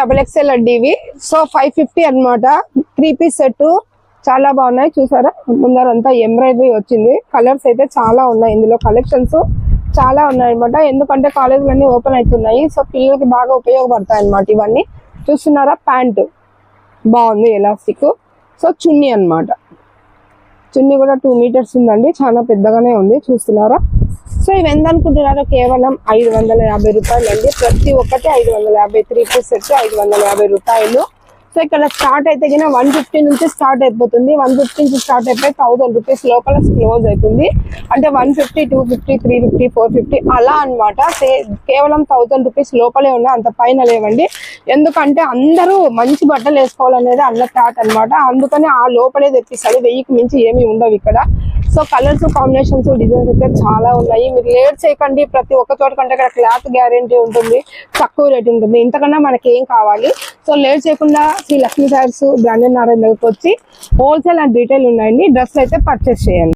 XXL అండి ఇవి. So 550 అన్నమాట. 3 పీస్ సెట్ చాలా బాగున్నాయి చూసారా. ముందరంతా ఎంబ్రాయిడరీ వచ్చింది. కలర్స్ అయితే చాలా ఉన్నాయి ఇందులో. కలెక్షన్స్ చాలా ఉన్నాయి అనమాట. ఎందుకంటే కాలేజీలన్నీ ఓపెన్ అవుతున్నాయి. సో పిల్లలకి బాగా ఉపయోగపడతాయి అనమాట ఇవన్నీ. చూస్తున్నారా, ప్యాంటు బాగుంది ఎలాస్టిక్. సో చున్నీ అన్నమాట. చున్నీ కూడా 2 మీటర్స్ ఉందండి. చాలా పెద్దగానే ఉంది చూస్తున్నారా. సో ఇవి ఎంత అనుకుంటున్నారో, కేవలం 550 రూపాయలు అండి. ప్రతి ఒక్కటి 550. 3 పీస్ సెట్ 550 రూపాయలు. సో ఇక్కడ స్టార్ట్ అయితే 150 నుంచి స్టార్ట్ అయిపోతుంది. 150 నుంచి స్టార్ట్ అయిపోయి 1000 రూపీస్ లోపల క్లోజ్ అవుతుంది. అంటే 150, 250, 350, 450 అలా అనమాట. కేవలం 1000 రూపీస్ లోపలే ఉన్నాయి, అంత పైన లేవండి. ఎందుకంటే అందరూ మంచి బట్టలు వేసుకోవాలనేది అన్న థాట్ అనమాట. అందుకని ఆ లోపలే తెప్పిస్తారు. 1000కి మించి ఏమి ఉండవు ఇక్కడ. సో కలర్స్, కాంబినేషన్స్, డిజైన్స్ అయితే చాలా ఉన్నాయి. మీరు లేట్ చేయకండి. ప్రతి ఒక్క చోట కంటే ఇక్కడ క్లాత్ గ్యారెంటీ ఉంటుంది, తక్కువ రేట్ ఉంటుంది. ఇంతకన్నా మనకి ఏం కావాలి. సో లేట్ చేయకుండా శ్రీ లక్ష్మీ సారీస్ బ్రాండెడ్ నారాయణ దగ్గరకు వచ్చి హోల్సేల్ అండ్ రీటైల్ ఉన్నాయండి. డ్రెస్ అయితే పర్చేస్ చేయండి.